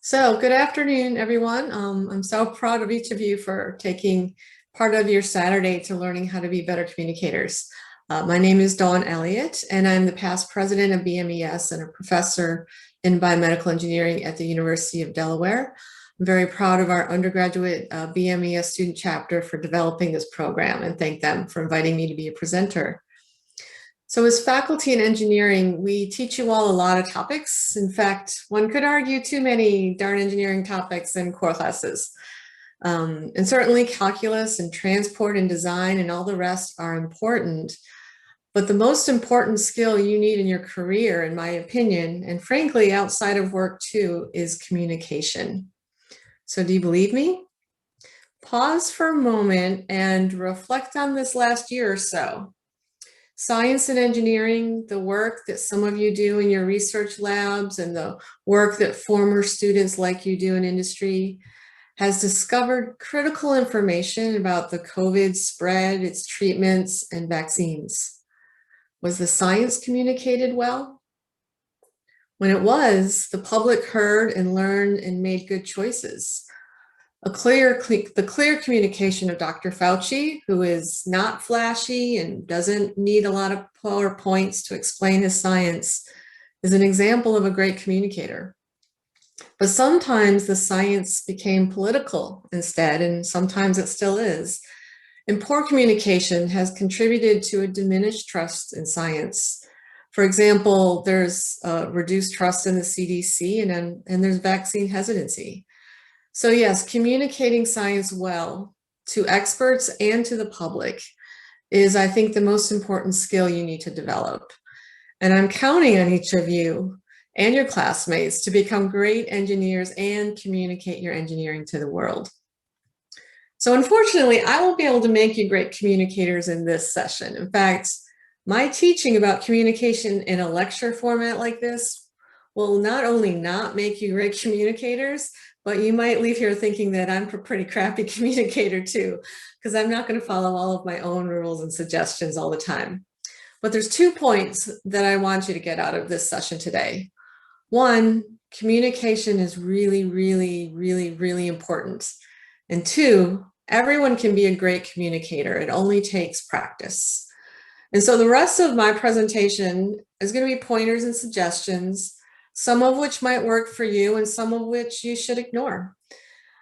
So, good afternoon, everyone. I'm so proud of each of you for taking part of your Saturday to learning how to be better communicators. My name is Dawn Elliot, and I'm the past president of BMES and a professor in biomedical engineering at the University of Delaware. I'm very proud of our undergraduate BMES student chapter for developing this program and thank them for inviting me to be a presenter. So as faculty in engineering, we teach you all a lot of topics. In fact, one could argue too many darn engineering topics in core classes. And certainly calculus and transport and design and all the rest are important. But the most important skill you need in your career, in my opinion, and frankly, outside of work too, is communication. So do you believe me? Pause for a moment and reflect on this last year or so. Science and engineering, the work that some of you do in your research labs and the work that former students like you do in industry has discovered critical information about the COVID spread, its treatments, and vaccines. Was the science communicated well? When it was, the public heard and learned and made good choices. The clear communication of Dr. Fauci, who is not flashy and doesn't need a lot of PowerPoints to explain his science, is an example of a great communicator. But sometimes the science became political instead, and sometimes it still is. And poor communication has contributed to a diminished trust in science. For example, there's reduced trust in the CDC and there's vaccine hesitancy. So yes, communicating science well to experts and to the public is, I think, the most important skill you need to develop. And I'm counting on each of you and your classmates to become great engineers and communicate your engineering to the world. So unfortunately, I won't be able to make you great communicators in this session. In fact, my teaching about communication in a lecture format like this will not only not make you great communicators, but you might leave here thinking that I'm a pretty crappy communicator too, because I'm not going to follow all of my own rules and suggestions all the time. But there's 2 points that I want you to get out of this session today. One, communication is really, really, really, really important. And 2, everyone can be a great communicator. It only takes practice. And so the rest of my presentation is going to be pointers and suggestions, some of which might work for you and some of which you should ignore.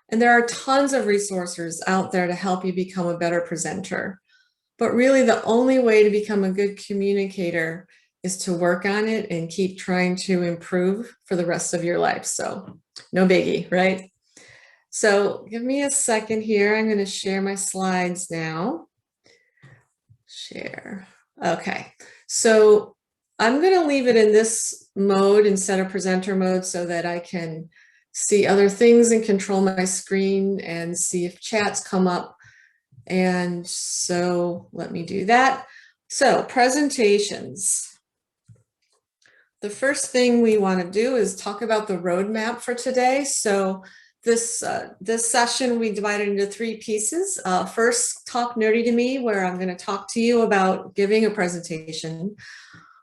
And there are tons of resources out there to help you become a better presenter. But really the only way to become a good communicator is to work on it and keep trying to improve for the rest of your life. So no biggie, right? So give me a second here. I'm going to share my slides now. Share. Okay. So I'm going to leave it in this mode instead of presenter mode so that I can see other things and control my screen and see if chats come up. And so let me do that. So presentations. The first thing we want to do is talk about the roadmap for today. So this session we divided into 3 pieces. First, Talk Nerdy to Me, where I'm going to talk to you about giving a presentation.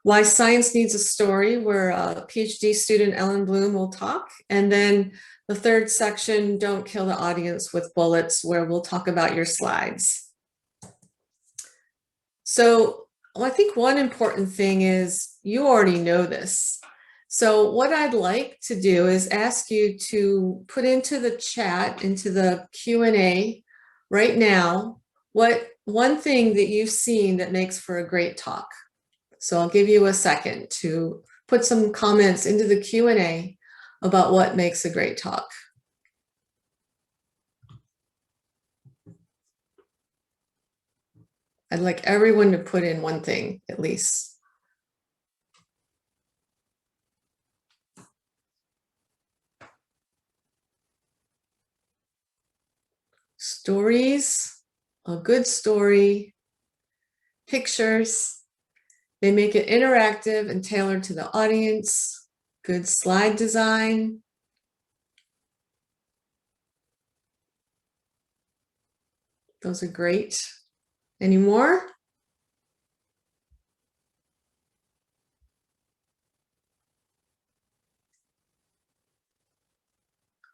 Why Science Needs a Story, where PhD student Ellen Bloom will talk. And then the third section, Don't Kill the Audience with Bullets, where we'll talk about your slides. So I think one important thing is you already know this. So what I'd like to do is ask you to put into the chat, into the Q&A right now, what one thing that you've seen that makes for a great talk. So I'll give you a second to put some comments into the Q&A about what makes a great talk. I'd like everyone to put in one thing at least. Stories, a good story, pictures, they make it interactive and tailored to the audience, good slide design. Those are great. Any more?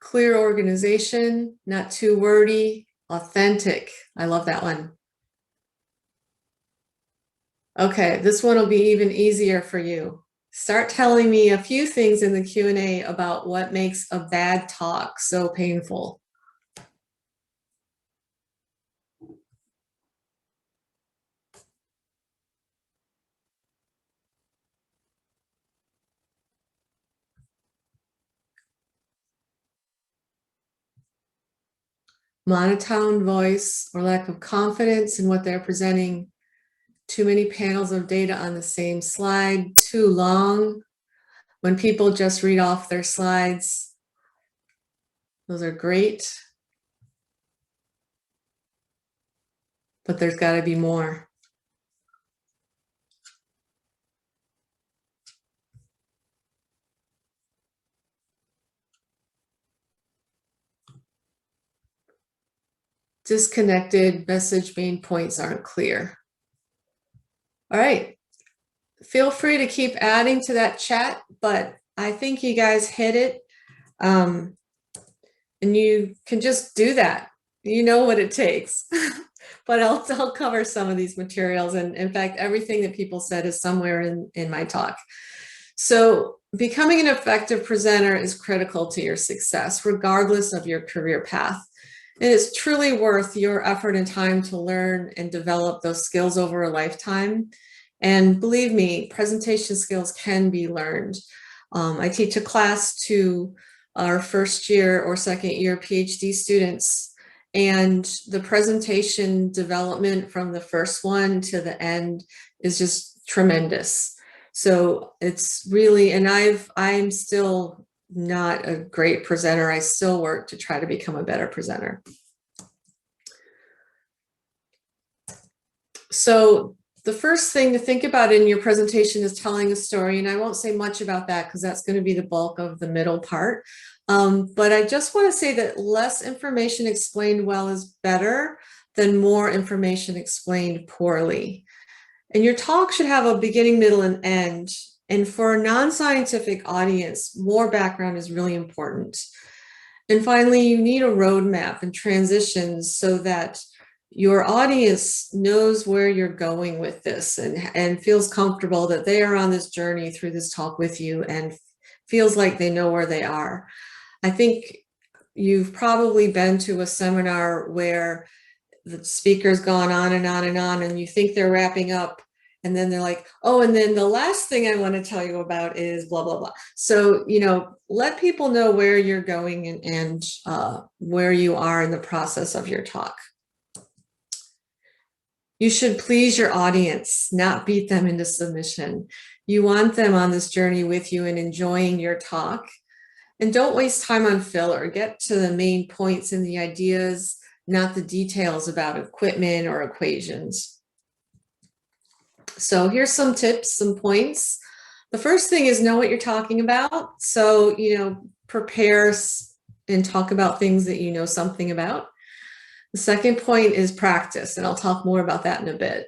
clear organization, not too wordy, authentic. I love that one. Okay, this one will be even easier for you. Start telling me a few things in the Q&A about what makes a bad talk so painful. Monotone voice or lack of confidence in what they're presenting, too many panels of data on the same slide, too long, when people just read off their slides. Those are great, but there's got to be more. Disconnected, message main points aren't clear. All right, feel free to keep adding to that chat, but I think you guys hit it. And you can just do that. You know what it takes. But I'll cover some of these materials. And in fact, everything that people said is somewhere in my talk. So becoming an effective presenter is critical to your success, regardless of your career path. And it's truly worth your effort and time to learn and develop those skills over a lifetime. And believe me, presentation skills can be learned. I teach a class to our first year or second year PhD students, and the presentation development from the first one to the end is just tremendous. So it's really, and I'm still not a great presenter. I still work to try to become a better presenter. So the first thing to think about in your presentation is telling a story, and I won't say much about that because that's going to be the bulk of the middle part. But I just want to say that less information explained well is better than more information explained poorly. And your talk should have a beginning, middle, and end. And for a non-scientific audience, more background is really important. And finally, you need a roadmap and transitions so that your audience knows where you're going with this and feels comfortable that they are on this journey through this talk with you and feels like they know where they are. I think you've probably been to a seminar where the speaker's gone on and on and on, and you think they're wrapping up, and then they're like, oh, and then the last thing I want to tell you about is blah, blah, blah. So, let people know where you're going and where you are in the process of your talk. You should please your audience, not beat them into submission. You want them on this journey with you and enjoying your talk. And don't waste time on filler. Get to the main points and the ideas, not the details about equipment or equations. So here's some tips, some points. The first thing is know what you're talking about. So, prepare and talk about things that you know something about. The second point is practice, and I'll talk more about that in a bit.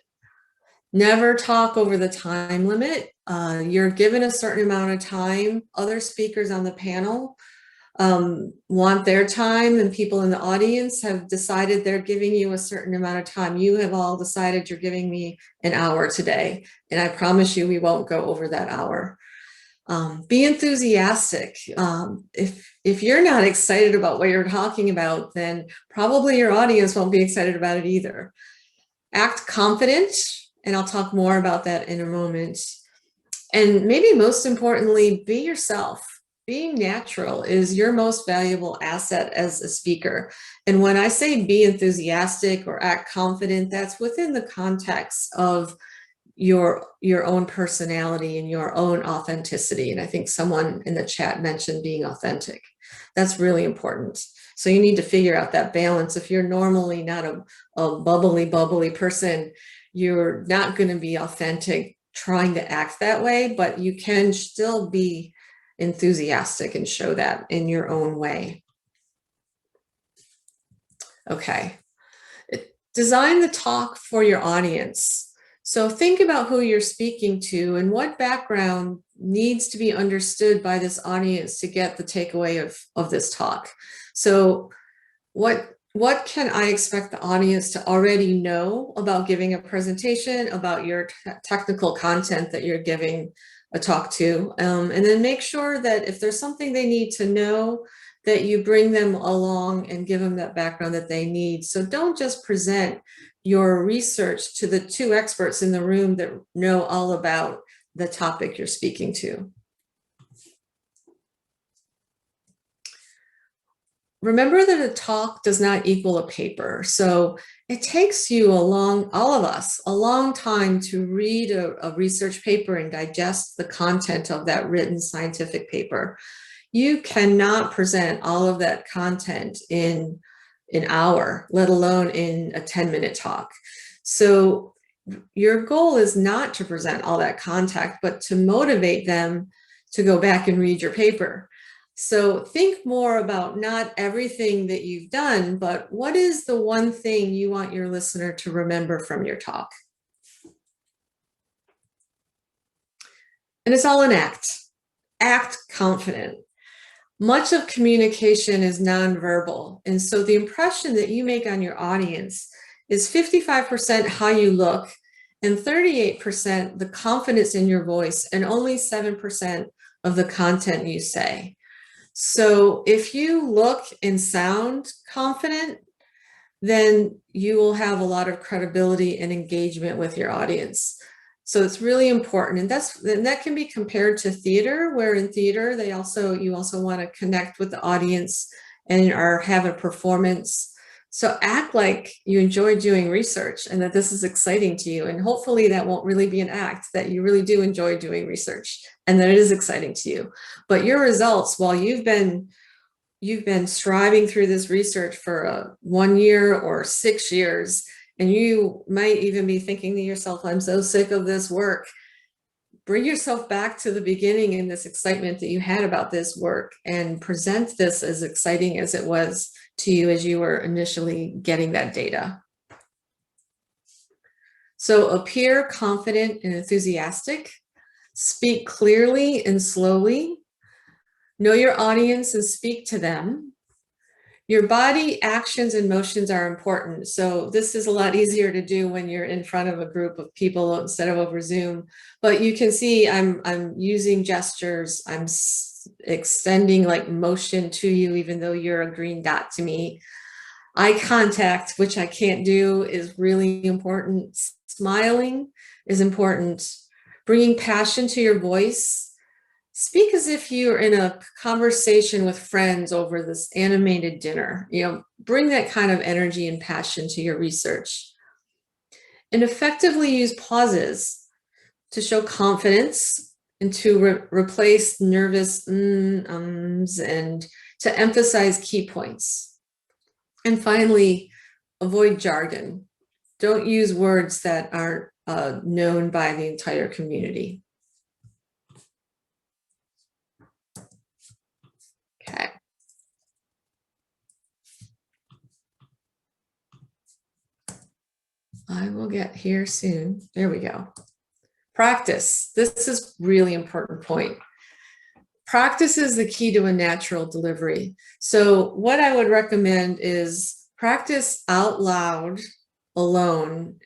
Never talk over the time limit. You're given a certain amount of time. Other speakers on the panel want their time, and people in the audience have decided they're giving you a certain amount of time. You have all decided you're giving me an hour today, and I promise you we won't go over that hour. Be enthusiastic. If you're not excited about what you're talking about, then probably your audience won't be excited about it either. Act confident, and I'll talk more about that in a moment. And maybe most importantly, be yourself. Being natural is your most valuable asset as a speaker. And when I say be enthusiastic or act confident, that's within the context of your own personality and your own authenticity. And I think someone in the chat mentioned being authentic. That's really important. So you need to figure out that balance. If you're normally not a bubbly person, you're not going to be authentic trying to act that way, but you can still be enthusiastic and show that in your own way. Okay. Design the talk for your audience. So think about who you're speaking to and what background needs to be understood by this audience to get the takeaway of this talk. So what can I expect the audience to already know about giving a presentation, about your technical content that you're giving a talk to? And then make sure that if there's something they need to know, that you bring them along and give them that background that they need. So don't just present your research to the two experts in the room that know all about the topic you're speaking to. Remember that a talk does not equal a paper. So it takes you all of us, a long time to read a research paper and digest the content of that written scientific paper. You cannot present all of that content in an hour, let alone in a 10-minute talk. So your goal is not to present all that content, but to motivate them to go back and read your paper. So think more about not everything that you've done, but what is the one thing you want your listener to remember from your talk? And it's all an act. Act confident. Much of communication is nonverbal. And so the impression that you make on your audience is 55% how you look and 38% the confidence in your voice and only 7% of the content you say. So if you look and sound confident, then you will have a lot of credibility and engagement with your audience. So it's really important, and that can be compared to theater, where in theater you also want to connect with the audience and have a performance. So act like you enjoy doing research and that this is exciting to you, and hopefully that won't really be an act, that you really do enjoy doing research and that it is exciting to you. But your results, while you've been striving through this research for 1 year or 6 years, and you might even be thinking to yourself, I'm so sick of this work. Bring yourself back to the beginning and this excitement that you had about this work, and present this as exciting as it was to you as you were initially getting that data. So appear confident and enthusiastic. Speak clearly and slowly. Know your audience and speak to them. Your body actions and motions are important. So this is a lot easier to do when you're in front of a group of people instead of over Zoom. But you can see I'm using gestures. I'm extending like motion to you, even though you're a green dot to me. Eye contact, which I can't do, is really important. Smiling is important. Bringing passion to your voice. Speak as if you're in a conversation with friends over this animated dinner. Bring that kind of energy and passion to your research. And effectively use pauses to show confidence and to replace nervous ums and to emphasize key points. And finally, avoid jargon. Don't use words that aren't known by the entire community. Okay. I will get here soon. There we go. Practice. This is really important point. Practice is the key to a natural delivery. So what I would recommend is practice out loud alone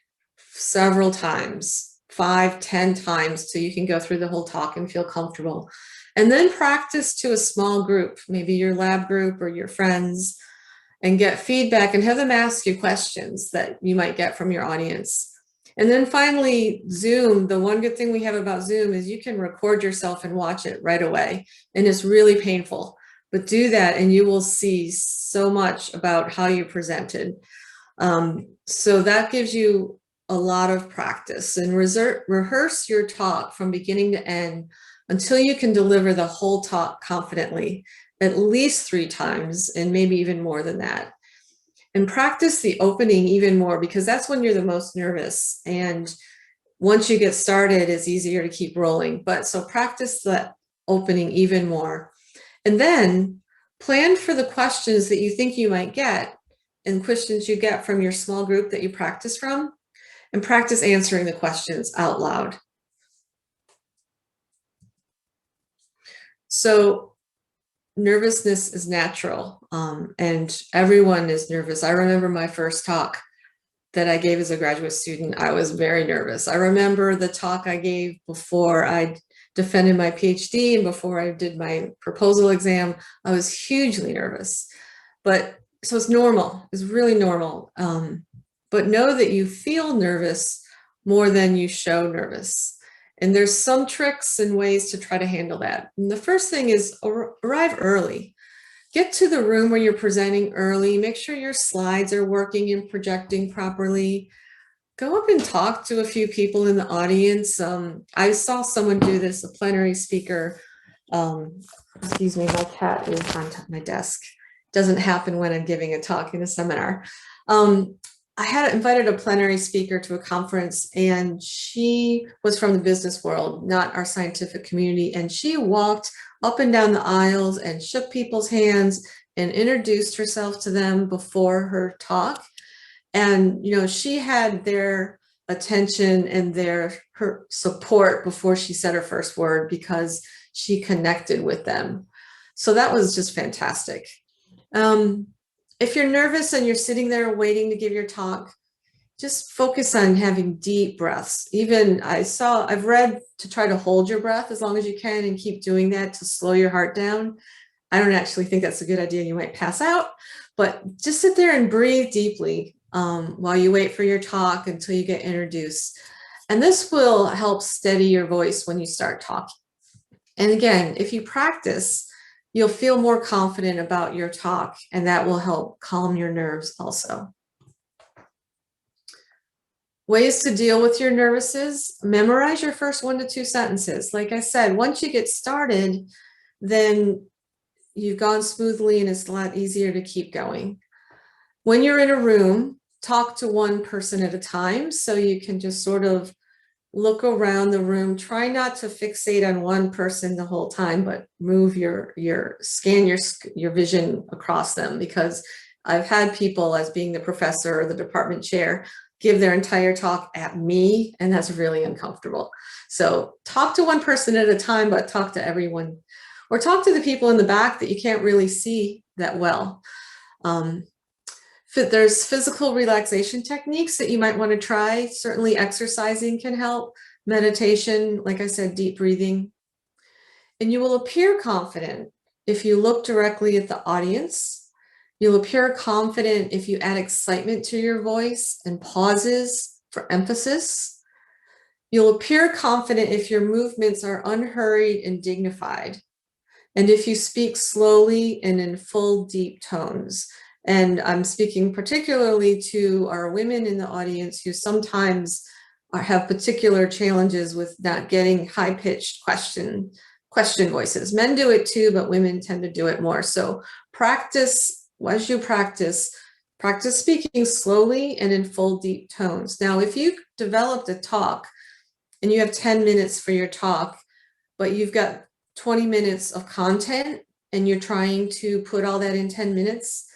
several times, 5, 10 times, so you can go through the whole talk and feel comfortable. And then practice to a small group, maybe your lab group or your friends, and get feedback and have them ask you questions that you might get from your audience. And then finally, Zoom. The one good thing we have about Zoom is you can record yourself and watch it right away. And it's really painful, but do that and you will see so much about how you presented. So that gives you a lot of practice, and rehearse your talk from beginning to end until you can deliver the whole talk confidently, at least 3 times, and maybe even more than that. And practice the opening even more, because that's when you're the most nervous. And once you get started, it's easier to keep rolling. But so practice that opening even more. And then plan for the questions that you think you might get and questions you get from your small group that you practice from, and practice answering the questions out loud. So nervousness is natural, and everyone is nervous. I remember my first talk that I gave as a graduate student. I was very nervous. I remember the talk I gave before I defended my PhD and before I did my proposal exam. I was hugely nervous, but so it's normal. It's really normal. But know that you feel nervous more than you show nervous. And there's some tricks and ways to try to handle that. And the first thing is arrive early. Get to the room where you're presenting early. Make sure your slides are working and projecting properly. Go up and talk to a few people in the audience. I saw someone do this, a plenary speaker. Excuse me, my cat is on top of my desk. Doesn't happen when I'm giving a talk in a seminar. I had invited a plenary speaker to a conference, and she was from the business world, not our scientific community. And she walked up and down the aisles and shook people's hands and introduced herself to them before her talk. And, you know, she had their attention and her support before she said her first word because she connected with them. So that was just fantastic. If you're nervous and you're sitting there waiting to give your talk, just focus on having deep breaths. Even I've read to try to hold your breath as long as you can and keep doing that to slow your heart down. I don't actually think that's a good idea. You might pass out, but just sit there and breathe deeply while you wait for your talk until you get introduced. And this will help steady your voice when you start talking. And again, if you practice, you'll feel more confident about your talk, and that will help calm your nerves also. Ways to deal with your nervousness: memorize your first 1 to 2 sentences. Like I said, once you get started, then you've gone smoothly and it's a lot easier to keep going. When you're in a room, talk to one person at a time so you can just sort of look around the room. Try not to fixate on one person the whole time, but move scan your vision across them, because I've had people, as being the professor or the department chair, give their entire talk at me, and that's really uncomfortable. So talk to one person at a time, but talk to everyone, or talk to the people in the back that you can't really see that well. There's physical relaxation techniques that you might want to try. Certainly exercising can help. Meditation, like I said, deep breathing. And you will appear confident if you look directly at the audience. You'll appear confident if you add excitement to your voice and pauses for emphasis. You'll appear confident if your movements are unhurried and dignified, and if you speak slowly and in full, deep tones. And I'm speaking particularly to our women in the audience who sometimes have particular challenges with not getting high-pitched question voices. Men do it too, but women tend to do it more. So practice, as you practice speaking slowly and in full, deep tones. Now, if you developed a talk and you have 10 minutes for your talk, but you've got 20 minutes of content and you're trying to put all that in 10 minutes,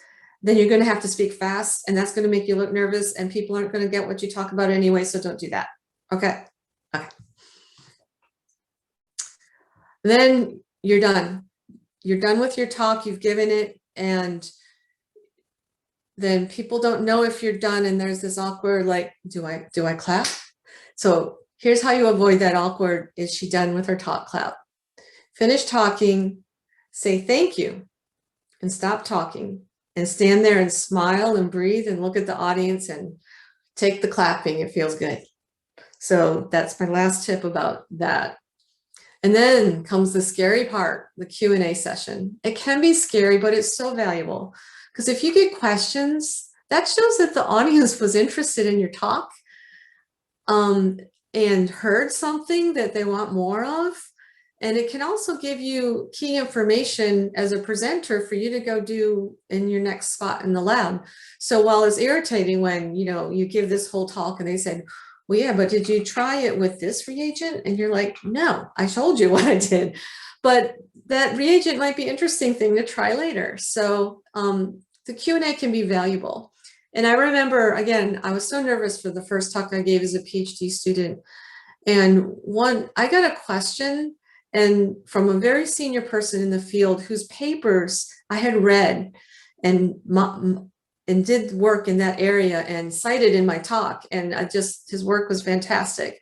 then you're going to have to speak fast, and that's going to make you look nervous, and people aren't going to get what you talk about anyway, so don't do that. Okay. Then you're done. You're done with your talk, you've given it, and then people don't know if you're done, and there's this awkward, like, do I clap? So here's how you avoid that awkward, is she done with her talk? Clap. Finish talking, say thank you, and stop talking. And stand there and smile and breathe and look at the audience and take the clapping. It feels good. So that's my last tip about that. And then comes the scary part, the Q&A session. It can be scary, but it's so valuable, because if you get questions, that shows that the audience was interested in your talk and heard something that they want more of. And it can also give you key information as a presenter for you to go do in your next spot in the lab. So while it's irritating when, you give this whole talk and they said, well, yeah, but did you try it with this reagent? And you're like, no, I told you what I did. But that reagent might be an interesting thing to try later. So the Q&A can be valuable. And I remember, again, I was so nervous for the first talk I gave as a PhD student. And I got a question, and from a very senior person in the field whose papers I had read and did work in that area and cited in my talk. And his work was fantastic.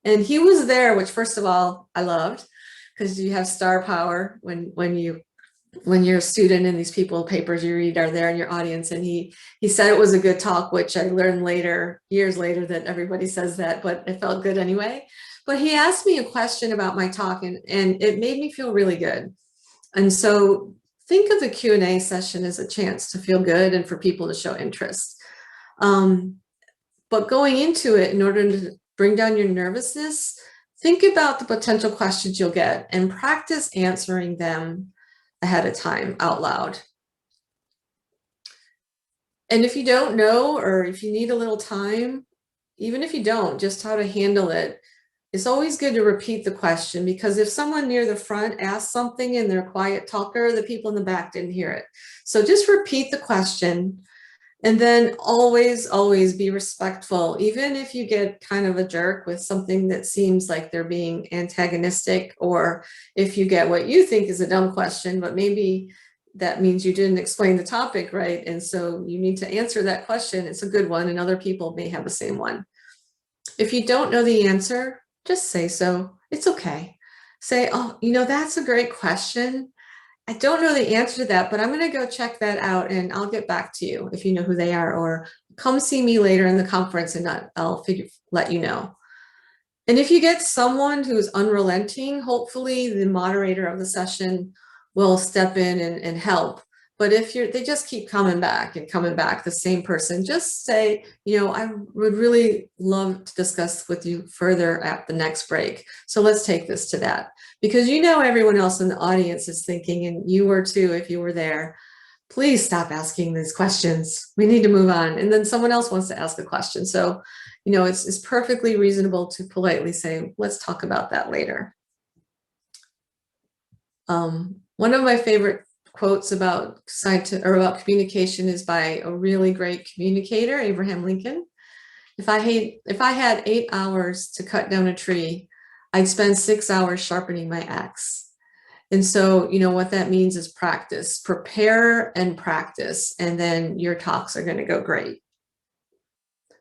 And he was there, which first of all, I loved, because you have star power when you're a student and these papers you read are there in your audience. And he said it was a good talk, which I learned later, years later, that everybody says that, but it felt good anyway. But he asked me a question about my talk, and it made me feel really good. And so think of the Q&A session as a chance to feel good and for people to show interest. But going into it, in order to bring down your nervousness, think about the potential questions you'll get and practice answering them ahead of time out loud. And if you don't know, or if you need a little time, even if you don't, just how to handle it, it's always good to repeat the question, because if someone near the front asks something and they're a quiet talker, the people in the back didn't hear it. So just repeat the question, and then always be respectful. Even if you get kind of a jerk with something that seems like they're being antagonistic, or if you get what you think is a dumb question, but maybe that means you didn't explain the topic right, and so you need to answer that question. It's a good one, and other people may have the same one. If you don't know the answer, just say so. It's okay. Say, oh, that's a great question. I don't know the answer to that, but I'm going to go check that out and I'll get back to you if you know who they are, or come see me later in the conference and I'll let you know. And if you get someone who's unrelenting, hopefully the moderator of the session will step in and help. But if they just keep coming back, the same person, just say, I would really love to discuss with you further at the next break. So let's take this to that. Because everyone else in the audience is thinking, and you were too if you were there, please stop asking these questions. We need to move on. And then someone else wants to ask a question. So, it's perfectly reasonable to politely say, let's talk about that later. One of my favorite quotes about communication is by a really great communicator, Abraham Lincoln. If I had 8 hours to cut down a tree, I'd spend 6 hours sharpening my axe. And so, what that means is practice, prepare and practice, and then your talks are going to go great.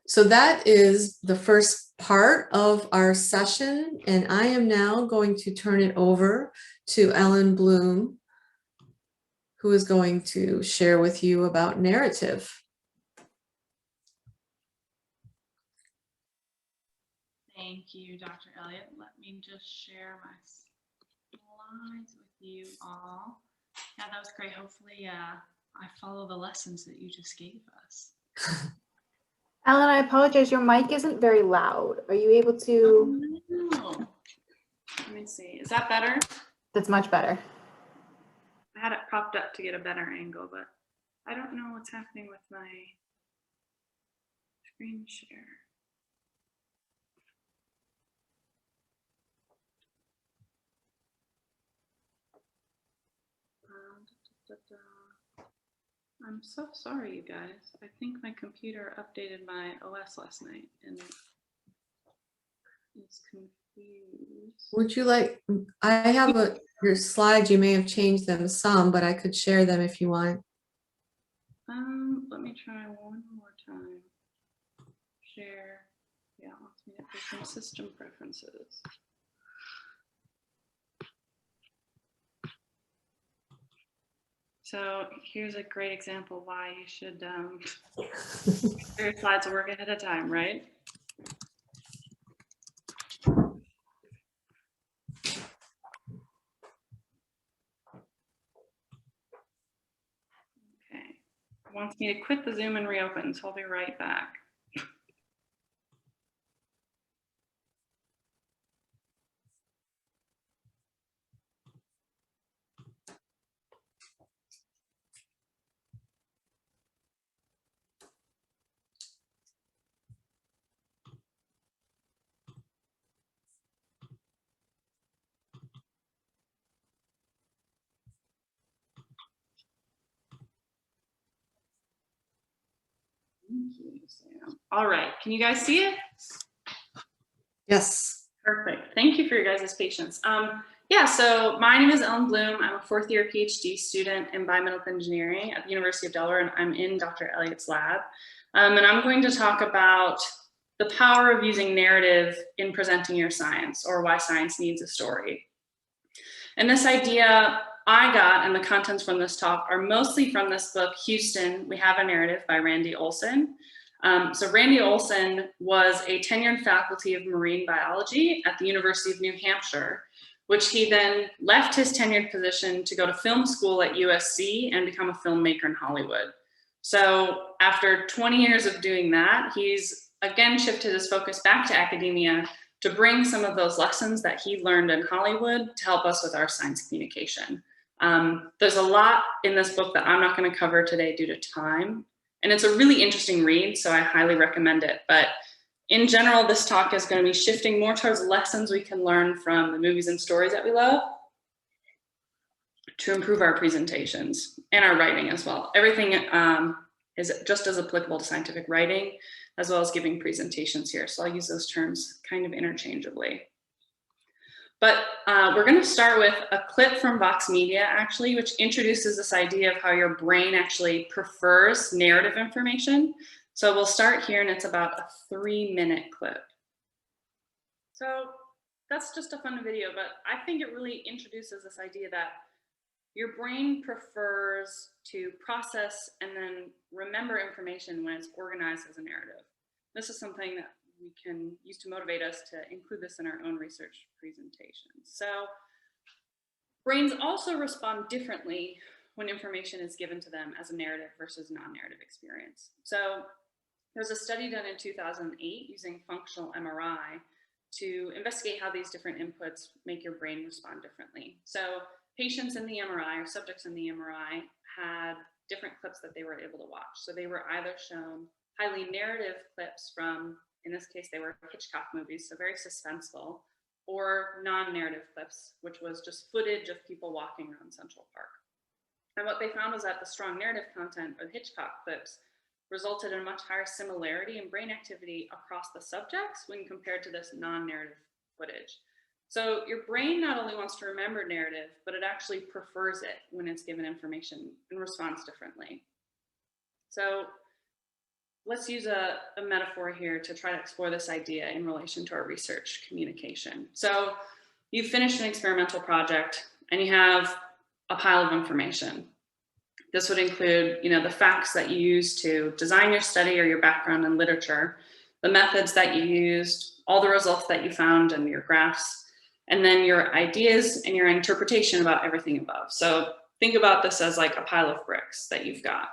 So that is the first part of our session. And I am now going to turn it over to Ellen Bloom, who is going to share with you about narrative. Thank you, Dr. Elliot. Let me just share my slides with you all. Yeah, that was great. Hopefully I follow the lessons that you just gave us. Ellen, I apologize. Your mic isn't very loud. Are you able to? Oh, no. Let me see. Is that better? That's much better. I had it propped up to get a better angle, but I don't know what's happening with my screen share. I'm so sorry, you guys. I think my computer updated my OS last night and it's confused. Would you like, I have your slides, you may have changed them some, but I could share them if you want. Let me try one more time. Share. Yeah, let's make it for some system preferences. So here's a great example why you should your slides work ahead of time, right? Okay, it wants me to quit the Zoom and reopen, so I'll be right back. All right, can you guys see it? Yes. Perfect. Thank you for your guys' patience. Yeah, so my name is Ellen Bloom. I'm a fourth year PhD student in biomedical engineering at the University of Delaware, and I'm in Dr. Elliott's lab. And I'm going to talk about the power of using narrative in presenting your science, or why science needs a story. And this idea I got, and the contents from this talk, are mostly from this book, Houston, We Have a Narrative by Randy Olson. So Randy Olson was a tenured faculty of marine biology at the University of New Hampshire, which he then left his tenured position to go to film school at USC and become a filmmaker in Hollywood. So after 20 years of doing that, he's again shifted his focus back to academia to bring some of those lessons that he learned in Hollywood to help us with our science communication. There's a lot in this book that I'm not going to cover today due to time, and it's a really interesting read, so I highly recommend it. But in general, this talk is going to be shifting more towards lessons we can learn from the movies and stories that we love to improve our presentations and our writing as well. Everything is just as applicable to scientific writing as well as giving presentations here. So I'll use those terms kind of interchangeably. But we're going to start with a clip from Vox Media, actually, which introduces this idea of how your brain actually prefers narrative information. So we'll start here, and it's about a 3-minute clip. So that's just a fun video, but I think it really introduces this idea that your brain prefers to process and then remember information when it's organized as a narrative. This is something that we can use to motivate us to include this in our own research presentations. So brains also respond differently when information is given to them as a narrative versus non-narrative experience. So there was a study done in 2008 using functional MRI to investigate how these different inputs make your brain respond differently. So patients in the MRI, or subjects in the MRI, had different clips that they were able to watch. So they were either shown highly narrative clips from, in this case, they were Hitchcock movies, so very suspenseful, or non-narrative clips, which was just footage of people walking around Central Park. And what they found was that the strong narrative content of Hitchcock clips resulted in much higher similarity in brain activity across the subjects when compared to this non-narrative footage. So your brain not only wants to remember narrative, but it actually prefers it when it's given information and responds differently. So let's use a metaphor here to try to explore this idea in relation to our research communication. So you've finished an experimental project and you have a pile of information. This would include, the facts that you used to design your study or your background in literature, the methods that you used, all the results that you found and your graphs, and then your ideas and your interpretation about everything above. So think about this as like a pile of bricks that you've got.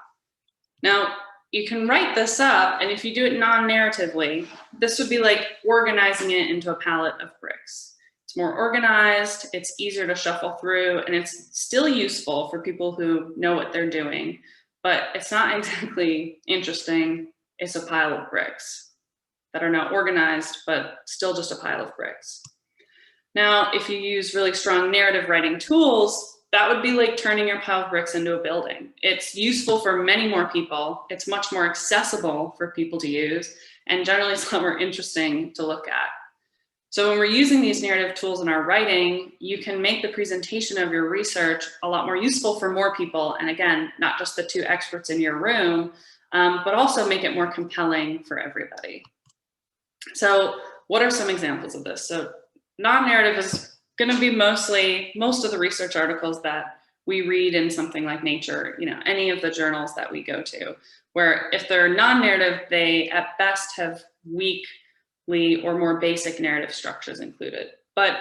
Now, you can write this up, and if you do it non-narratively, this would be like organizing it into a palette of bricks. It's more organized, it's easier to shuffle through, and it's still useful for people who know what they're doing, but it's not exactly interesting. It's a pile of bricks that are not organized, but still just a pile of bricks. Now, if you use really strong narrative writing tools, that would be like turning your pile of bricks into a building. It's useful for many more people. It's much more accessible for people to use, and generally it's a lot more interesting to look at. So when we're using these narrative tools in our writing, you can make the presentation of your research a lot more useful for more people. And again, not just the 2 experts in your room, but also make it more compelling for everybody. So what are some examples of this? So non-narrative is going to be most of the research articles that we read in something like Nature, any of the journals that we go to, where if they're non-narrative, they at best have weakly or more basic narrative structures included. But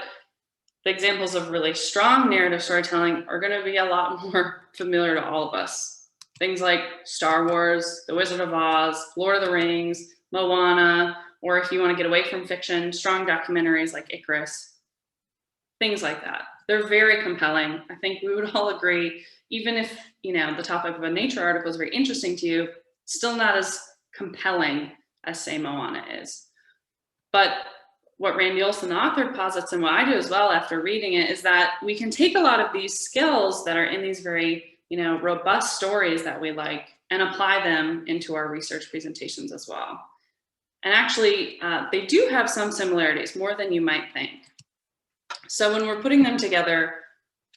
the examples of really strong narrative storytelling are going to be a lot more familiar to all of us. Things like Star Wars, The Wizard of Oz, Lord of the Rings, Moana, or if you want to get away from fiction, strong documentaries like Icarus. Things like that. They're very compelling. I think we would all agree, even if, the topic of a Nature article is very interesting to you, still not as compelling as, say, Moana is. But what Randy Olson, the author, posits, and what I do as well after reading it, is that we can take a lot of these skills that are in these very, robust stories that we like and apply them into our research presentations as well. And actually, they do have some similarities, more than you might think. So when we're putting them together,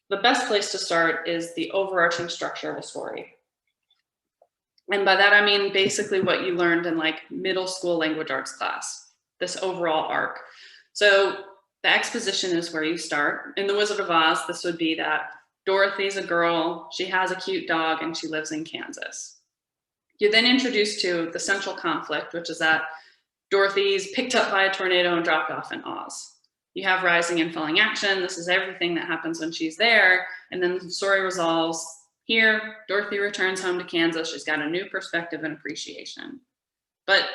the best place to start is the overarching structure of a story. And by that, I mean basically what you learned in like middle school language arts class, this overall arc. So the exposition is where you start. In The Wizard of Oz, this would be that Dorothy's a girl, she has a cute dog, and she lives in Kansas. You're then introduced to the central conflict, which is that Dorothy's picked up by a tornado and dropped off in Oz. You have rising and falling action. This is everything that happens when she's there. And then the story resolves here. Dorothy returns home to Kansas. She's got a new perspective and appreciation. But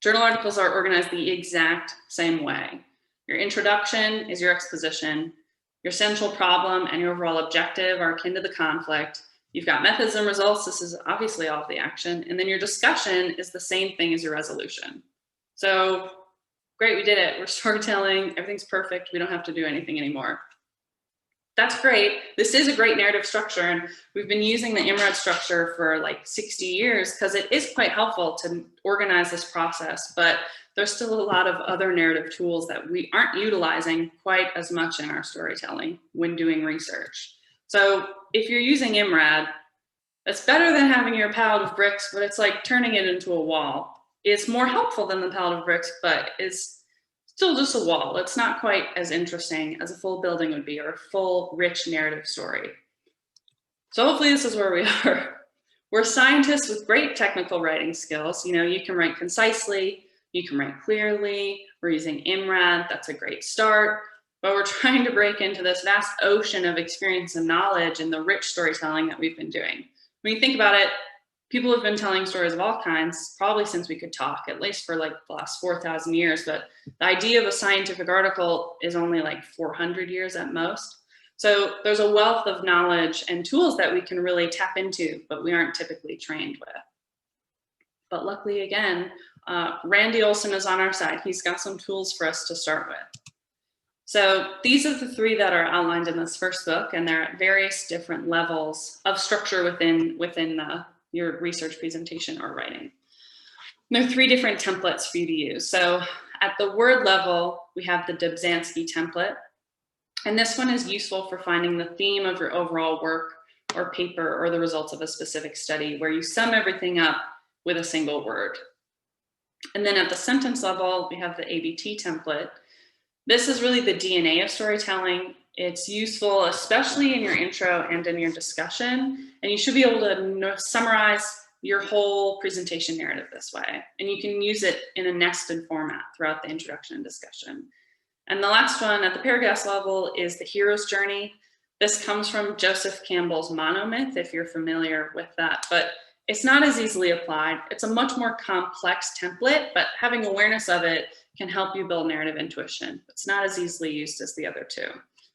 journal articles are organized the exact same way. Your introduction is your exposition. Your central problem and your overall objective are akin to the conflict. You've got methods and results. This is obviously all of the action. And then your discussion is the same thing as your resolution. So great, we did it. We're storytelling. Everything's perfect. We don't have to do anything anymore. That's great. This is a great narrative structure. And we've been using the IMRAD structure for like 60 years because it is quite helpful to organize this process. But there's still a lot of other narrative tools that we aren't utilizing quite as much in our storytelling when doing research. So if you're using IMRAD, it's better than having your palette of bricks, but it's like turning it into a wall. It's more helpful than the palette of bricks, but it's still just a wall. It's not quite as interesting as a full building would be or a full, rich narrative story. So hopefully this is where we are. We're scientists with great technical writing skills. You know, you can write concisely, you can write clearly. We're using IMRAD, that's a great start. But we're trying to break into this vast ocean of experience and knowledge and the rich storytelling that we've been doing. When you think about it, people have been telling stories of all kinds, probably since we could talk, at least for like the last 4,000 years. But the idea of a scientific article is only like 400 years at most. So there's a wealth of knowledge and tools that we can really tap into, but we aren't typically trained with. But luckily, again, Randy Olson is on our side. He's got some tools for us to start with. So these are the three that are outlined in this first book, and they're at various different levels of structure within your research presentation or writing. There are three different templates for you to use. So at the word level, we have the Dobzhansky template. And this one is useful for finding the theme of your overall work or paper or the results of a specific study, where you sum everything up with a single word. And then at the sentence level, we have the ABT template. This is really the DNA of storytelling. It's useful, especially in your intro and in your discussion. And you should be able to summarize your whole presentation narrative this way. And you can use it in a nested format throughout the introduction and discussion. And the last one at the paragraph level is the hero's journey. This comes from Joseph Campbell's monomyth, if you're familiar with that, but it's not as easily applied. It's a much more complex template, but having awareness of it can help you build narrative intuition. It's not as easily used as the other two.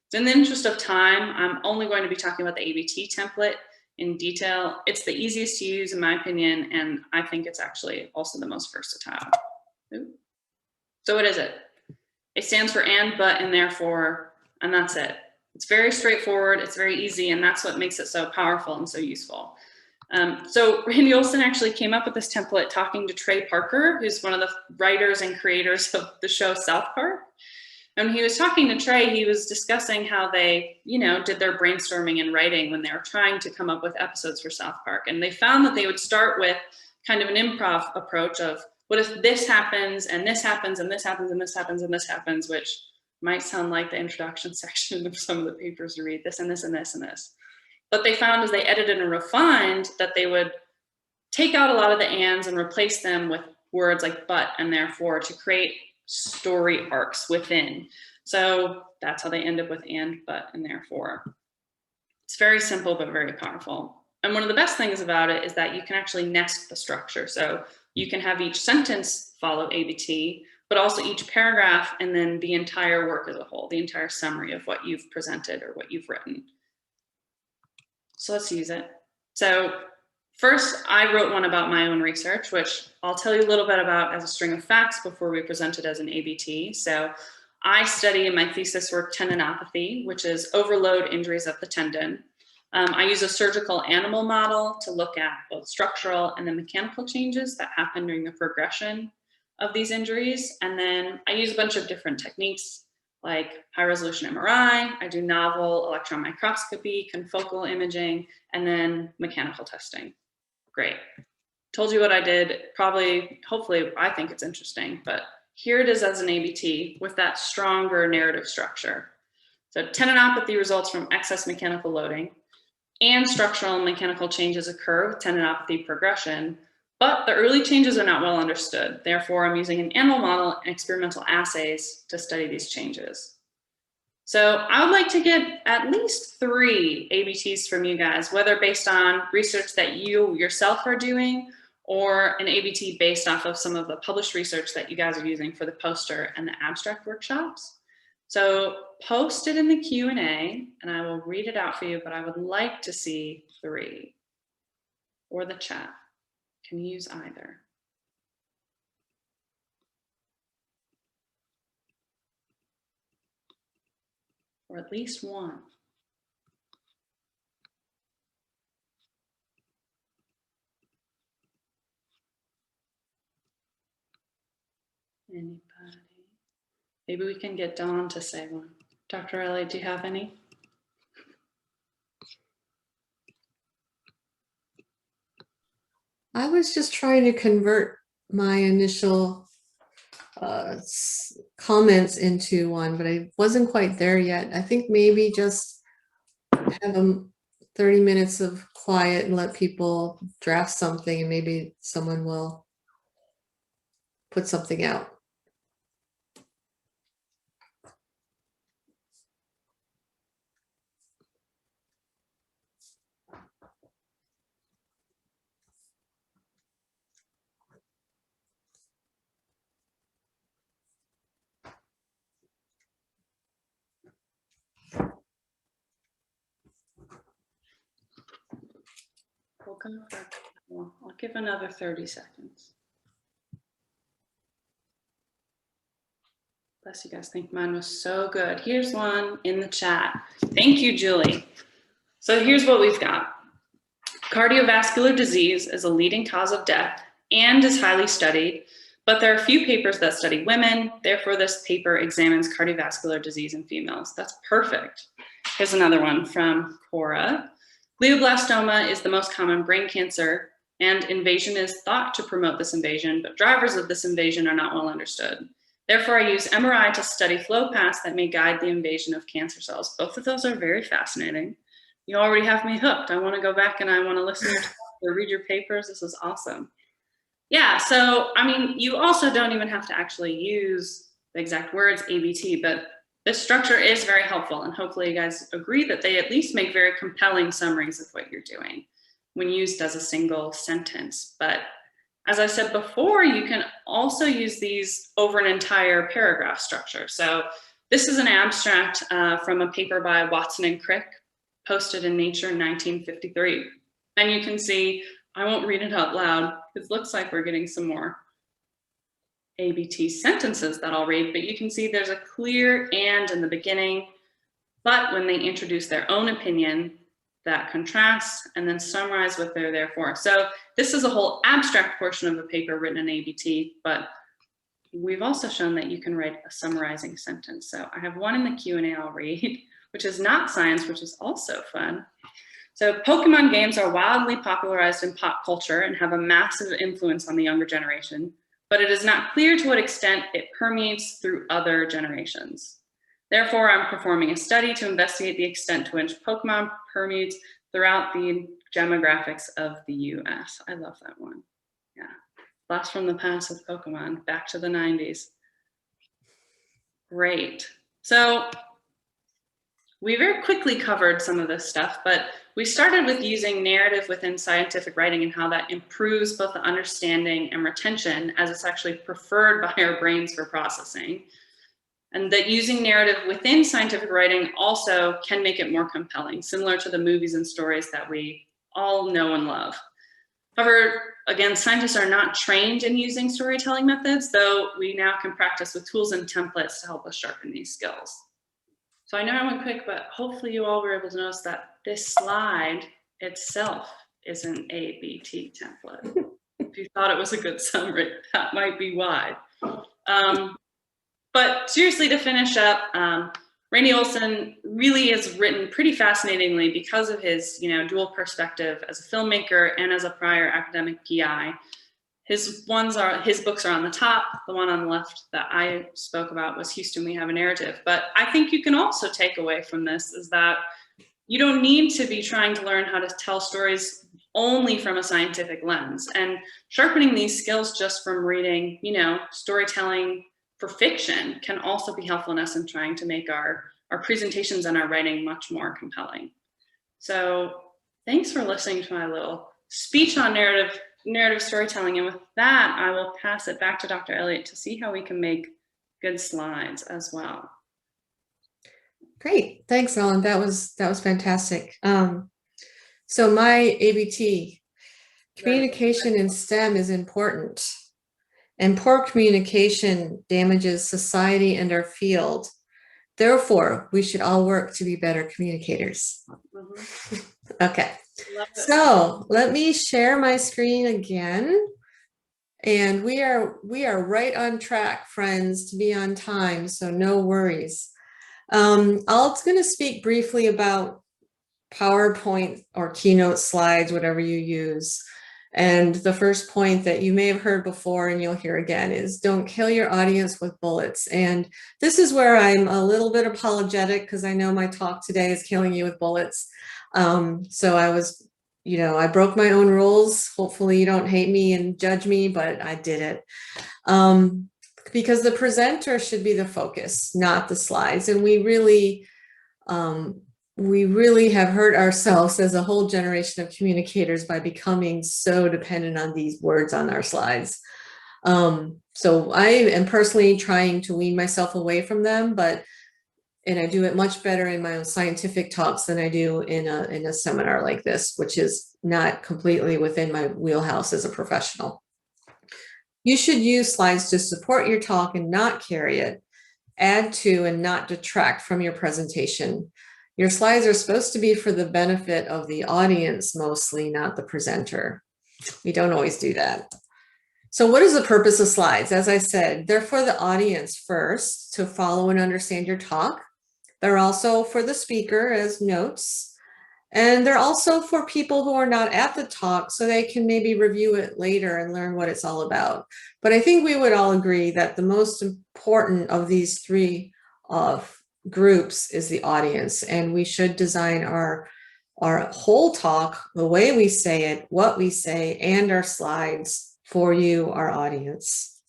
So in the interest of time, I'm only going to be talking about the ABT template in detail. It's the easiest to use in my opinion, and I think it's actually also the most versatile. So what is it? It stands for and, but, and therefore, and that's it. It's very straightforward, it's very easy, and that's what makes it so powerful and so useful. So Randy Olson actually came up with this template talking to Trey Parker, who's one of the writers and creators of the show South Park. And when he was talking to Trey, he was discussing how they, did their brainstorming and writing when they were trying to come up with episodes for South Park. And they found that they would start with kind of an improv approach of, what if this happens, and this happens, and this happens, and this happens, and this happens, which might sound like the introduction section of some of the papers you read, this and this and this and this. But they found as they edited and refined that they would take out a lot of the ands and replace them with words like but and therefore to create story arcs within. So that's how they end up with and, but, and therefore. It's very simple, but very powerful. And one of the best things about it is that you can actually nest the structure. So you can have each sentence follow ABT, but also each paragraph and then the entire work as a whole, the entire summary of what you've presented or what you've written. So let's use it. So first, I wrote one about my own research, which I'll tell you a little bit about as a string of facts before we present it as an ABT. So I study in my thesis work tendinopathy, which is overload injuries of the tendon. I use a surgical animal model to look at both structural and the mechanical changes that happen during the progression of these injuries. And then I use a bunch of different techniques, like high resolution MRI, I do novel electron microscopy, confocal imaging, and then mechanical testing. Great. Told you what I did. Probably, hopefully, I think it's interesting, but here it is as an ABT with that stronger narrative structure. So tendinopathy results from excess mechanical loading, and structural and mechanical changes occur with tendinopathy progression, but the early changes are not well understood. Therefore, I'm using an animal model and experimental assays to study these changes. So I would like to get at least 3 ABTs from you guys, whether based on research that you yourself are doing or an ABT based off of some of the published research that you guys are using for the poster and the abstract workshops. So post it in the Q&A and I will read it out for you, but I would like to see 3, or the chat. Can use either. Or at least 1. Anybody? Maybe we can get Dawn to say one. Dr. Elliot, do you have any? I was just trying to convert my initial comments into one, but I wasn't quite there yet. I think maybe just have 30 minutes of quiet and let people draft something, and maybe someone will put something out. We'll go for, well, I'll give another 30 seconds. Bless you guys, think mine was so good. Here's one in the chat. Thank you, Julie. So here's what we've got. Cardiovascular disease is a leading cause of death and is highly studied, but there are few papers that study women. Therefore, this paper examines cardiovascular disease in females. That's perfect. Here's another one from Cora. Glioblastoma is the most common brain cancer, and invasion is thought to promote this invasion, but drivers of this invasion are not well understood. Therefore, I use MRI to study flow paths that may guide the invasion of cancer cells. Both of those are very fascinating. You already have me hooked. I want to go back and I want to listen to your talk or read your papers. This is awesome. Yeah, so, I mean, you also don't even have to actually use the exact words ABT, but this structure is very helpful, and hopefully you guys agree that they at least make very compelling summaries of what you're doing when used as a single sentence. But as I said before, you can also use these over an entire paragraph structure. So this is an abstract from a paper by Watson and Crick, posted in Nature in 1953. And you can see, I won't read it out loud, it looks like we're getting some more ABT sentences that I'll read, but you can see there's a clear and in the beginning, but when they introduce their own opinion, that contrasts and then summarize what they're there for. So this is a whole abstract portion of the paper written in ABT, but we've also shown that you can write a summarizing sentence. So I have one in the Q&A I'll read, which is not science, which is also fun. So Pokemon games are wildly popularized in pop culture and have a massive influence on the younger generation, but it is not clear to what extent it permeates through other generations. Therefore, I'm performing a study to investigate the extent to which Pokemon permeates throughout the demographics of the US. I love that one. Yeah. Blast from the past with Pokemon, back to the 90s. Great. So we very quickly covered some of this stuff, but we started with using narrative within scientific writing and how that improves both the understanding and retention, as it's actually preferred by our brains for processing. And that using narrative within scientific writing also can make it more compelling, similar to the movies and stories that we all know and love. However, again, scientists are not trained in using storytelling methods, though we now can practice with tools and templates to help us sharpen these skills. So I know I went quick, but hopefully you all were able to notice that this slide itself is an ABT template. If you thought it was a good summary, that might be why. But seriously, to finish up, Randy Olson really is written pretty fascinatingly because of his, dual perspective as a filmmaker and as a prior academic PI. His books are on the top. The one on the left that I spoke about was Houston, We Have a Narrative. But I think you can also take away from this is that you don't need to be trying to learn how to tell stories only from a scientific lens, and sharpening these skills just from reading, storytelling for fiction can also be helpful in us in trying to make our presentations and our writing much more compelling. So thanks for listening to my little speech on narrative storytelling. And with that, I will pass it back to Dr. Elliot to see how we can make good slides as well. Great, thanks, Ellen. That was fantastic. So my ABT, communication in STEM is important, and poor communication damages society and our field. Therefore, we should all work to be better communicators. Mm-hmm. Okay, so let me share my screen again. And we are right on track, friends, to be on time, so no worries. I'm going to speak briefly about PowerPoint or Keynote slides, whatever you use. And the first point that you may have heard before and you'll hear again is don't kill your audience with bullets. And this is where I'm a little bit apologetic because I know my talk today is killing you with bullets. So I broke my own rules. Hopefully you don't hate me and judge me, but I did it. Because the presenter should be the focus, not the slides. And we really have hurt ourselves as a whole generation of communicators by becoming so dependent on these words on our slides. So I am personally trying to wean myself away from them, and I do it much better in my own scientific talks than I do in a seminar like this, which is not completely within my wheelhouse as a professional. You should use slides to support your talk and not carry it, add to and not detract from your presentation. Your slides are supposed to be for the benefit of the audience mostly, not the presenter. We don't always do that. So what is the purpose of slides? As I said, they're for the audience first to follow and understand your talk. They're also for the speaker as notes. And they're also for people who are not at the talk so they can maybe review it later and learn what it's all about. But I think we would all agree that the most important of these three groups is the audience, and we should design our whole talk, the way we say it, what we say, and our slides for you, our audience.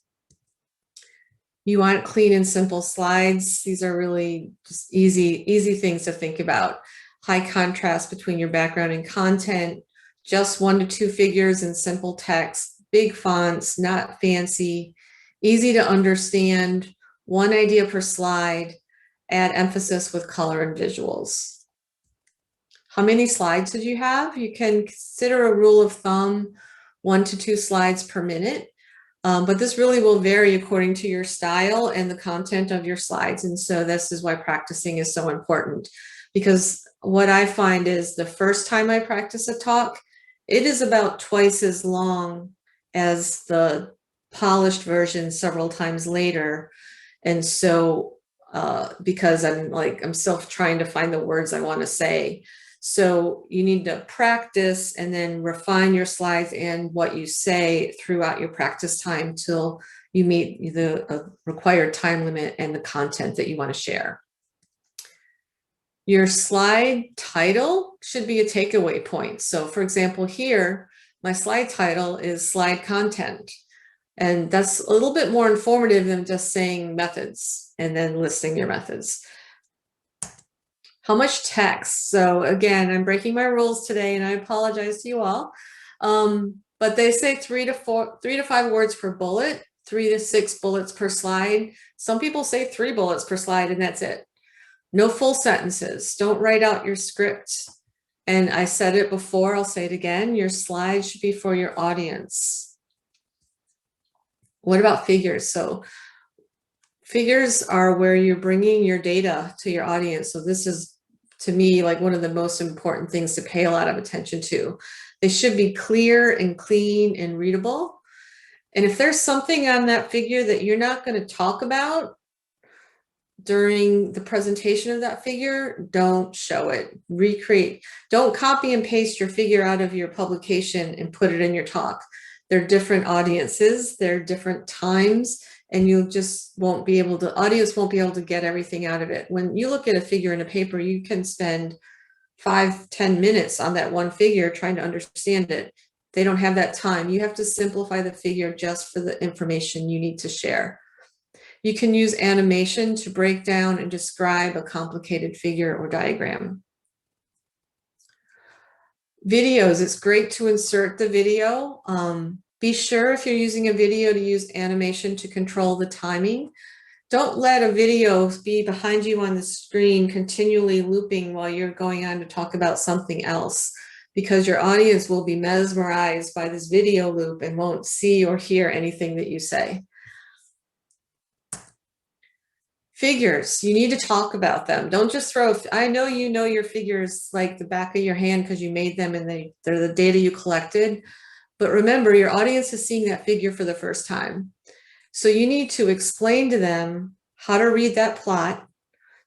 You want clean and simple slides. These are really just easy things to think about. High contrast between your background and content, just 1 to 2 figures in simple text, big fonts, not fancy, easy to understand, 1 idea per slide, add emphasis with color and visuals. How many slides did you have? You can consider a rule of thumb, 1 to 2 slides per minute. But this really will vary according to your style and the content of your slides. And so this is why practicing is so important, because what I find is the first time I practice a talk, it is about twice as long as the polished version several times later. And so because I'm still trying to find the words I want to say. So you need to practice and then refine your slides and what you say throughout your practice time till you meet the required time limit and the content that you want to share. Your slide title should be a takeaway point. So for example, here, my slide title is slide content. And that's a little bit more informative than just saying methods and then listing your methods. How much text? So again, I'm breaking my rules today and I apologize to you all. But they say 3 to 5 words per bullet, 3 to 6 bullets per slide. Some people say 3 bullets per slide and that's it. No full sentences. Don't write out your script. And I said it before, I'll say it again. Your slides should be for your audience. What about figures? So figures are where you're bringing your data to your audience. So this is, to me, like one of the most important things to pay a lot of attention to. They should be clear and clean and readable. And if there's something on that figure that you're not going to talk about, during the presentation of that figure, don't show it. Recreate, don't copy and paste your figure out of your publication and put it in your talk. They're different audiences, they're different times, and you just won't be able to, audience won't be able to get everything out of it. When you look at a figure in a paper, you can spend 5-10 minutes on that one figure trying to understand it. They don't have that time. You have to simplify the figure just for the information you need to share. You can use animation to break down and describe a complicated figure or diagram. Videos, it's great to insert the video. Be sure if you're using a video to use animation to control the timing. Don't let a video be behind you on the screen continually looping while you're going on to talk about something else, because your audience will be mesmerized by this video loop and won't see or hear anything that you say. Figures, you need to talk about them. Don't just throw, I know you know your figures like the back of your hand because you made them and they're the data you collected. But remember, your audience is seeing that figure for the first time. So you need to explain to them how to read that plot,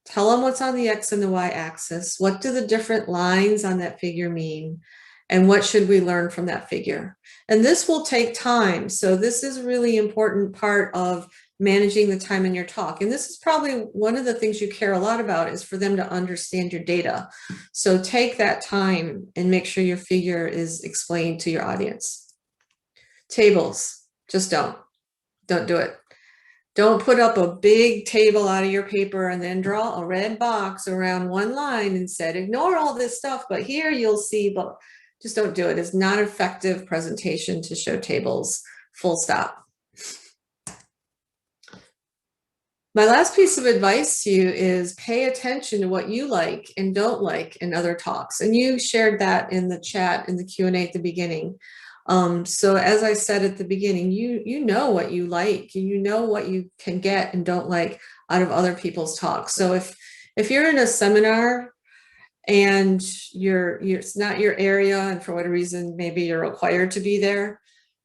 tell them what's on the X and the Y axis, what do the different lines on that figure mean, and what should we learn from that figure. And this will take time. So this is a really important part of managing the time in your talk. And this is probably one of the things you care a lot about, is for them to understand your data. So take that time and make sure your figure is explained to your audience. Tables, just don't do it. Don't put up a big table out of your paper and then draw a red box around one line and said, ignore all this stuff, but here you'll see, but just don't do it. It's not effective presentation to show tables, full stop. My last piece of advice to you is pay attention to what you like and don't like in other talks. And you shared that in the chat in the Q&A at the beginning. So as I said at the beginning, you know what you like, you know what you can get and don't like out of other people's talks. So if you're in a seminar and it's not your area, and for whatever reason, maybe you're required to be there,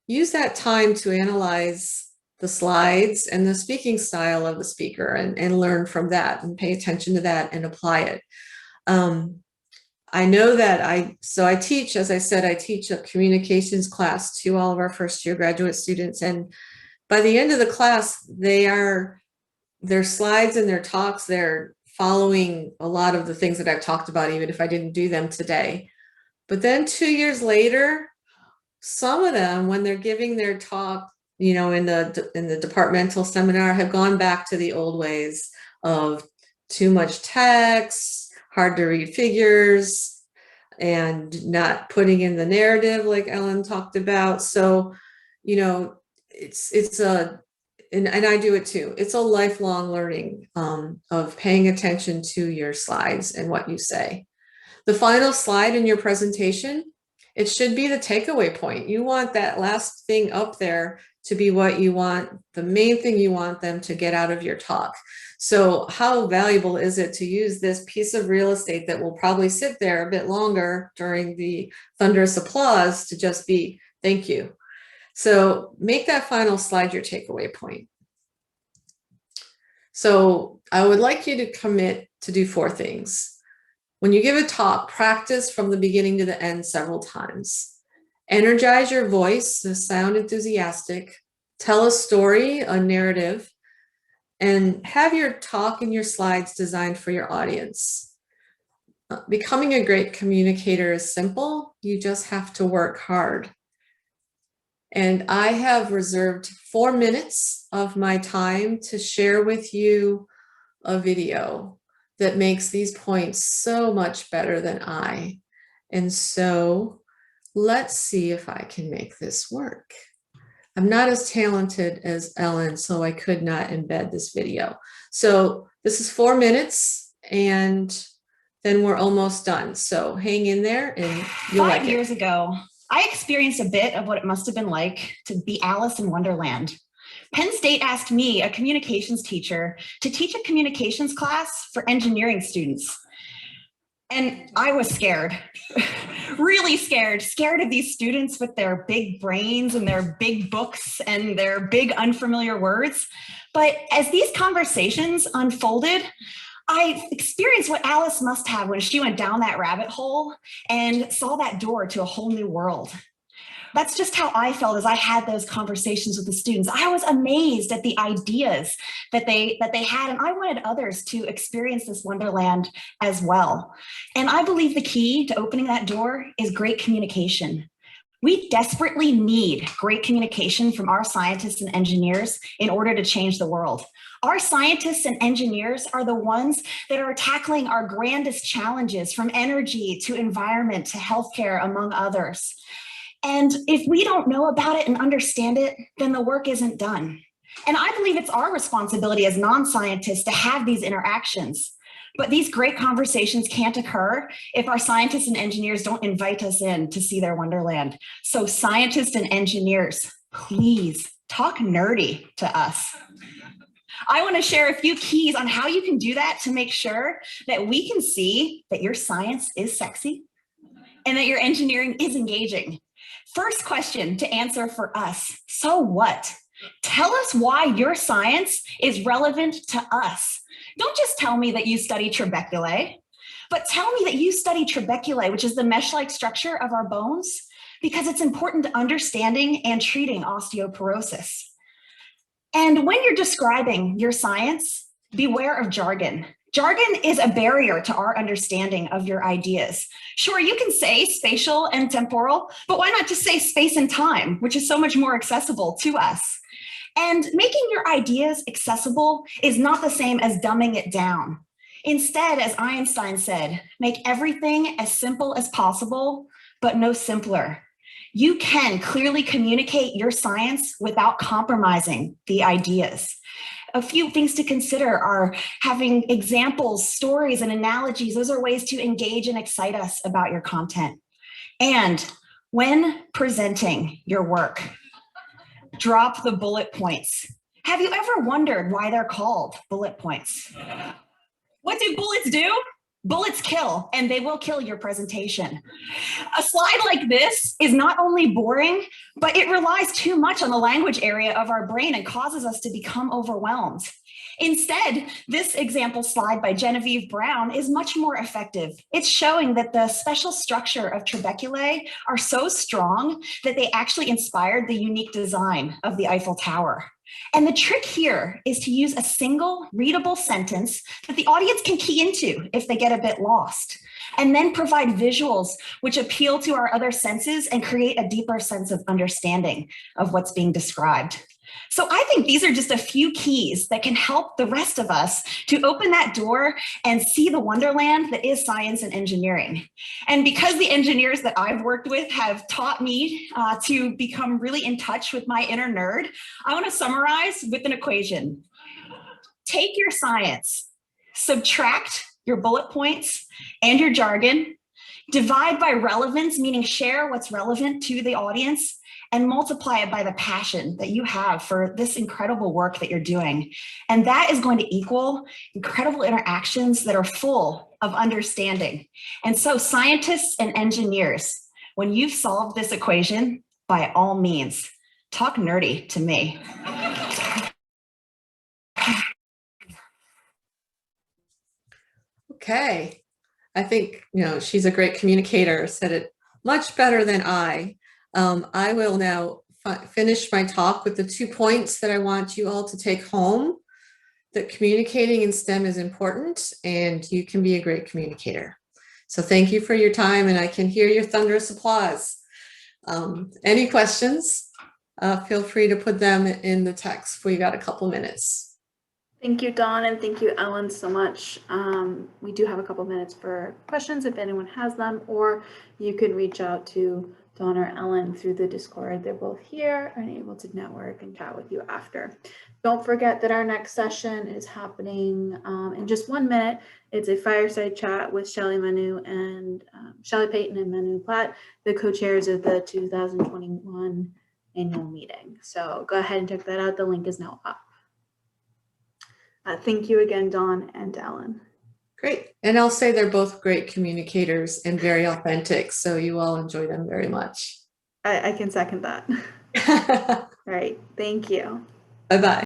use that time to analyze the slides and the speaking style of the speaker and learn from that and pay attention to that and apply it. I know that I teach, as I said, I teach a communications class to all of our first year graduate students. And by the end of the class, their slides and their talks, they're following a lot of the things that I've talked about, even if I didn't do them today. But then 2 years later, some of them, when they're giving their talk, you know, in the departmental seminar, have gone back to the old ways of too much text, hard to read figures, and not putting in the narrative like Ellen talked about. So, you know, and I do it too. It's a lifelong learning of paying attention to your slides and what you say. The final slide in your presentation, it should be the takeaway point. You want that last thing up there to be what you want, the main thing you want them to get out of your talk. So how valuable is it to use this piece of real estate that will probably sit there a bit longer during the thunderous applause to just be, thank you. So make that final slide your takeaway point. So I would like you to commit to do 4 things. When you give a talk, practice from the beginning to the end several times. Energize your voice, so sound enthusiastic. Tell a story, a narrative, and have your talk and your slides designed for your audience. Becoming a great communicator is simple. You just have to work hard. And I have reserved 4 minutes of my time to share with you a video that makes these points so much better than I. And so let's see if I can make this work. I'm not as talented as Ellen, so I could not embed this video. So this is 4 minutes and then we're almost done. So hang in there and you'll like it. 5 years ago, I experienced a bit of what it must have been like to be Alice in Wonderland. Penn State asked me, a communications teacher, to teach a communications class for engineering students. And I was scared, really scared of these students with their big brains and their big books and their big unfamiliar words. But as these conversations unfolded, I experienced what Alice must have when she went down that rabbit hole and saw that door to a whole new world. That's just how I felt as I had those conversations with the students. I was amazed at the ideas that they had, and I wanted others to experience this wonderland as well. And I believe the key to opening that door is great communication. We desperately need great communication from our scientists and engineers in order to change the world. Our scientists and engineers are the ones that are tackling our grandest challenges, from energy to environment to healthcare, among others. And if we don't know about it and understand it, then the work isn't done. And I believe it's our responsibility as non-scientists to have these interactions. But these great conversations can't occur if our scientists and engineers don't invite us in to see their wonderland. So scientists and engineers, please talk nerdy to us. I want to share a few keys on how you can do that to make sure that we can see that your science is sexy and that your engineering is engaging. First question to answer for us, so what? Tell us why your science is relevant to us. Don't just tell me that you study trabeculae, but tell me that you study trabeculae, which is the mesh-like structure of our bones, because it's important to understanding and treating osteoporosis. And when you're describing your science, beware of jargon. Jargon is a barrier to our understanding of your ideas. Sure, you can say spatial and temporal, but why not just say space and time, which is so much more accessible to us? And making your ideas accessible is not the same as dumbing it down. Instead, as Einstein said, make everything as simple as possible, but no simpler. You can clearly communicate your science without compromising the ideas. A few things to consider are having examples, stories, and analogies. Those are ways to engage and excite us about your content. And when presenting your work, drop the bullet points. Have you ever wondered why they're called bullet points? What do bullets do? Bullets kill, and they will kill your presentation. A slide like this is not only boring, but it relies too much on the language area of our brain and causes us to become overwhelmed. Instead, this example slide by Genevieve Brown is much more effective. It's showing that the special structure of trabeculae are so strong that they actually inspired the unique design of the Eiffel Tower. And the trick here is to use a single readable sentence that the audience can key into if they get a bit lost, and then provide visuals which appeal to our other senses and create a deeper sense of understanding of what's being described. So I think these are just a few keys that can help the rest of us to open that door and see the wonderland that is science and engineering. And because the engineers that I've worked with have taught me to become really in touch with my inner nerd, I want to summarize with an equation. Take your science, subtract your bullet points and your jargon, divide by relevance, meaning share what's relevant to the audience, and multiply it by the passion that you have for this incredible work that you're doing. And that is going to equal incredible interactions that are full of understanding. And so scientists and engineers, when you've solved this equation, by all means, talk nerdy to me. Okay. I think, she's a great communicator, said it much better than I. I will now finish my talk with the 2 points that I want you all to take home. That communicating in STEM is important and you can be a great communicator. So thank you for your time, and I can hear your thunderous applause. Any questions? Feel free to put them in the text. We got a couple minutes. Thank you, Dawn, and thank you, Ellen, so much. We do have a couple minutes for questions if anyone has them, or you can reach out to Dawn or Ellen through the Discord. They're both here and able to network and chat with you after. Don't forget that our next session is happening in just 1 minute. It's a fireside chat with Shelley Manu and Shelley Payton and Manu Platt, the co-chairs of the 2021 annual meeting. So go ahead and check that out. The link is now up. Thank you again, Dawn and Ellen. Great. And I'll say they're both great communicators and very authentic, so you all enjoy them very much. I can second that. All right. Thank you. Bye-bye.